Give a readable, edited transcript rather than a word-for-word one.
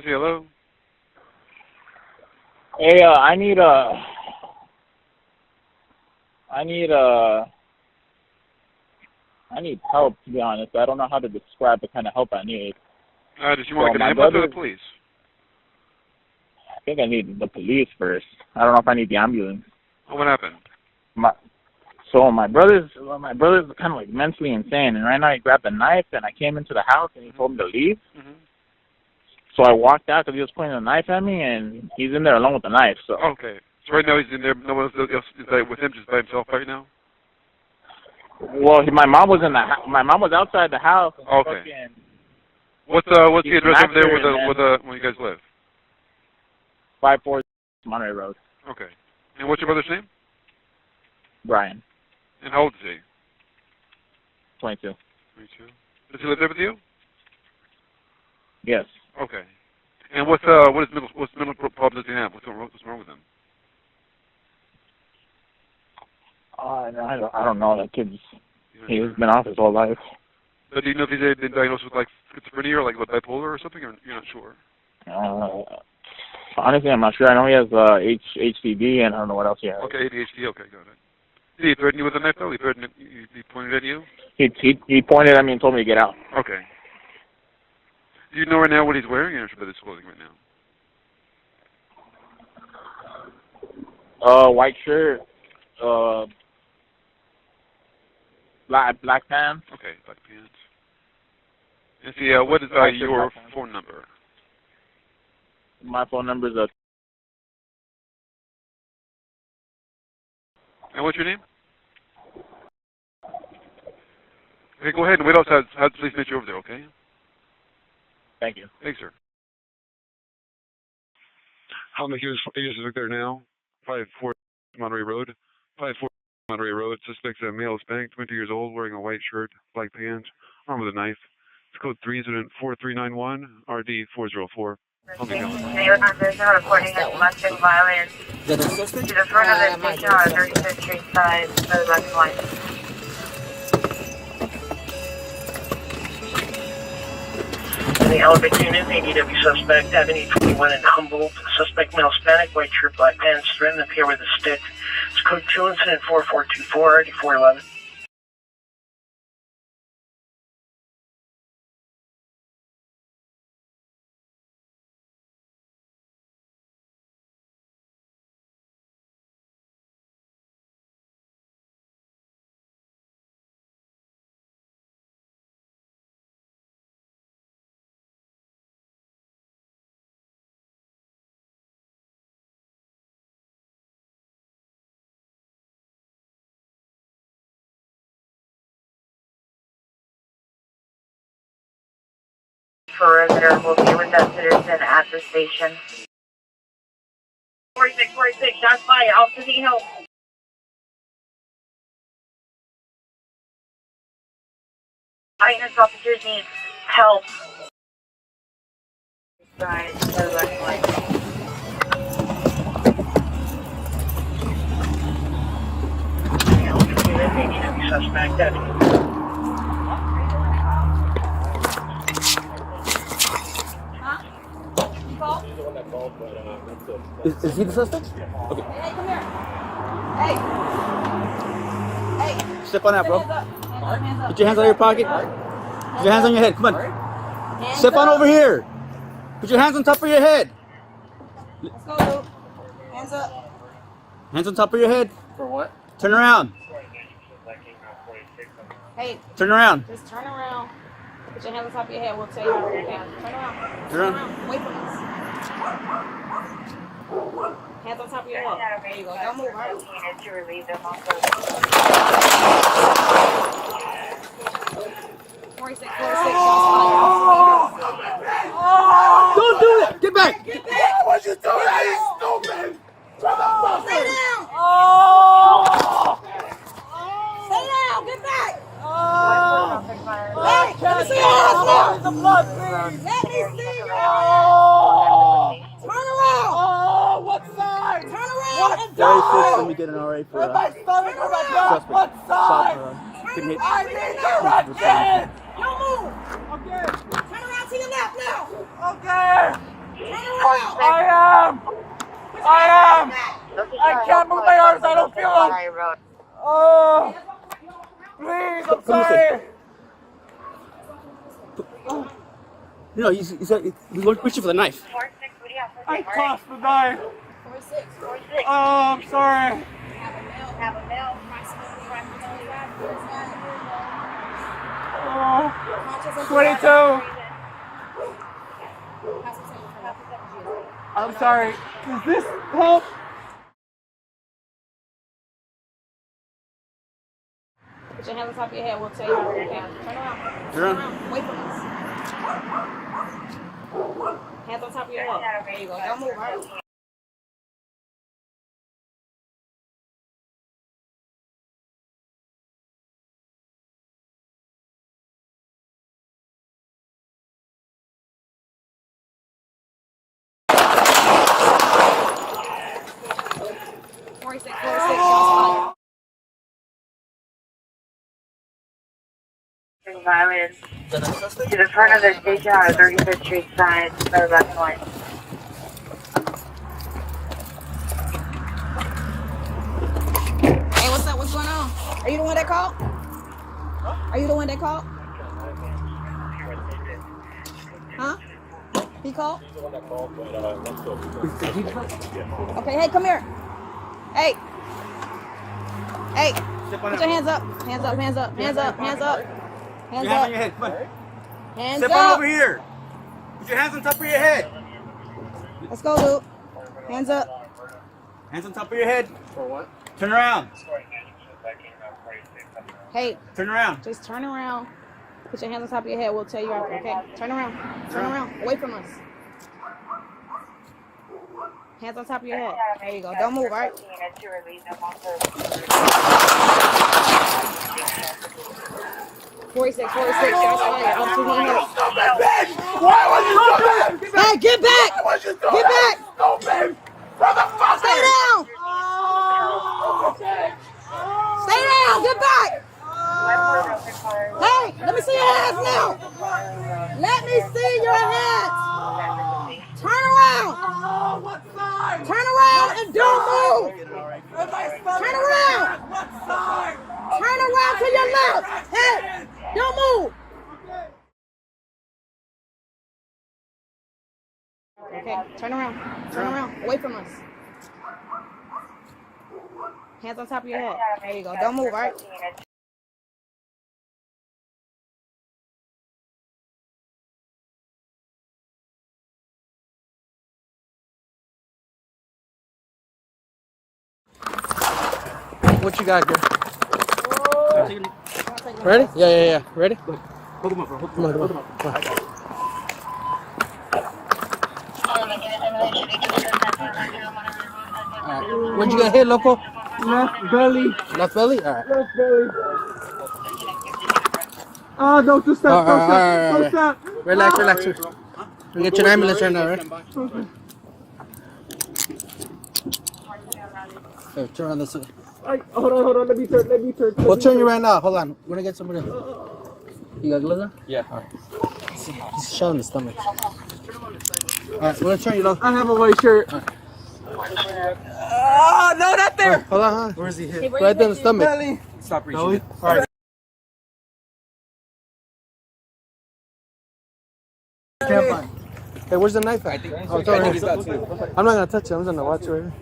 Just say hello. Hey, I need help, to be honest. I don't know how to describe the kind of help I need. Does you want to get an ambulance or the police? I think I need the police first. I don't know if I need the ambulance. Oh, what happened? My brother's kind of like mentally insane, and right now he grabbed a knife, and I came into the house, and he told me to leave. So I walked out because he was pointing a knife at me, and he's in there alone with the knife. So okay. So right now he's in there. No one else is there with him, just by himself right now. Well, my mom was outside the house. Okay. What's the address over there where you guys live? 54 Monterey Road. Okay. And what's your brother's name? Brian. And how old is he? 22. 22. Does he live there with you? Yes. Okay. And what's mental problems does he have? What's wrong with him? I don't know. That kid's he's been off his whole life. But do you know if he's been diagnosed with like schizophrenia or like with bipolar or something, or you're not sure? Honestly, I'm not sure. I know he has HCD, and I don't know what else he has. Okay, ADHD. Okay, got it. Did he threaten you with a knife though? He pointed at you? He pointed at me and told me to get out. Okay. Do you know right now what he's wearing, or should I disclose his clothing right now? White shirt, black pants. Okay, black pants. And see, what is your phone number? My phone number is And what's your name? Okay, go ahead and wait outside. Have the police meet you over there, okay? Thank you. Thanks, sir. I'll make you there now. 54 Monterey Road. 54 Monterey Road. Suspect's a male Hispanic, 20 years old, wearing a white shirt, black pants, armed with a knife. It's code 34391, RD 404. Reporting a domestic violence to the front of the station on 35th Street side of the left line. The Elevate unit, ADW suspect, Avenue 21 in Humboldt. Suspect male Hispanic, white shirt, black pants, threatened to appear with a stick. It's code 2 incident 4424, RD 411. Perimeter will be with that citizen at the station. 46, shots fired. Officer need help. Finance officers need help. Side, the left line. ADW suspect, Avenue. Is he the suspect? Okay. Hey, come here. Hey. Hey. Step on that, bro. Hands up. Put your hands on your pocket. Put your hands on your head. Come on. Step on over here. Put your hands on top of your head. Let's go, Luke. Hands up. Hands on top of your head. For what? Turn around. Hey. Turn around. Just turn around. Put your hands on top of your head. We'll tell you how to do that. Turn around. Turn around. Wait for us. Hands on top of your head. There you go. Don't move, right? To relieve them also. 46. Don't do that. Get back. Get back. What you doing? That is stupid. Stay down. Stay down. Get back. Hey, let me see your hands now. The blood, please. Let me see your Turn around. Oh, what side? Turn around and Very die. quick, let me get an RA for my stomach or my gut. What side? I need directions. Don't move. Okay. Turn around to your left now. Okay. I can't move my arms. I don't feel them. Oh, please, I'm sorry. No, he's reaching for the knife. I tossed the knife. 46. Oh, I'm sorry. Have a male. Approximately right Oh, 22. I'm sorry. Does this help? Put your hands on top of your head. We'll tell you how to okay? Turn around. Turn around. Wait for us. Hands on top of your head. There you go. Don't move. Right? Violence to the front of the station on the 35th Street side, by the left one. Hey, what's up? What's going on? Are you the one that called? Are you the one that called? Huh? He called? Okay, hey, come here. Hey. Hey. Put your hands up. Hands up, hands up, hands up, hands up. Hands Your hands up. on your head. Come on. Hands Step up. on over here. Put your hands on top of your head. Let's go, Luke. Hands up. Hands on top of your head. For what? Turn around. Hey, Turn around. just turn around. Put your hands on top of your head. We'll tell you after, okay? Turn around. Turn around. Away from us. Hands on top of your head. There you go. Don't move, all right? 46, 46. Shots fired. I'm too hurt. Why would you do that? Hey, get back! Why would you do Get that? back! Stupid! Motherfucker! Stay down! Stay down! Get back! Hey, let me see your hands now! Let me see your hands! Turn around! Turn around and don't move! Turn around! Turn around to your left! Hey, don't move! Okay, turn around. Turn around. Away from us. Hands on top of your head. There you go. Don't move, all right? What you got, girl? Ready? Yeah. Ready? Hold them up, bro. Come on. Alright. What'd you get hit, loco? Left belly. Left belly? Alright. Left belly. Oh, no, just stop. Don't stop. Relax. We'll get you an ambulance right now, right? Okay. Here, turn around this way. Hold on. Let me turn. We'll turn you right now. Hold on. We're gonna get somebody else. You got gloves on? Yeah. Alright. He's shot in the stomach. Alright, we're gonna turn you low. I have a white shirt. Right. Oh, no, not there. Right, hold on. Where's he hit? Right there in the stomach. Belly. Stop reaching. Belly? Alright. Hey, where's the knife at? I think he's got two. I'm not gonna touch it. I'm just gonna watch it right here.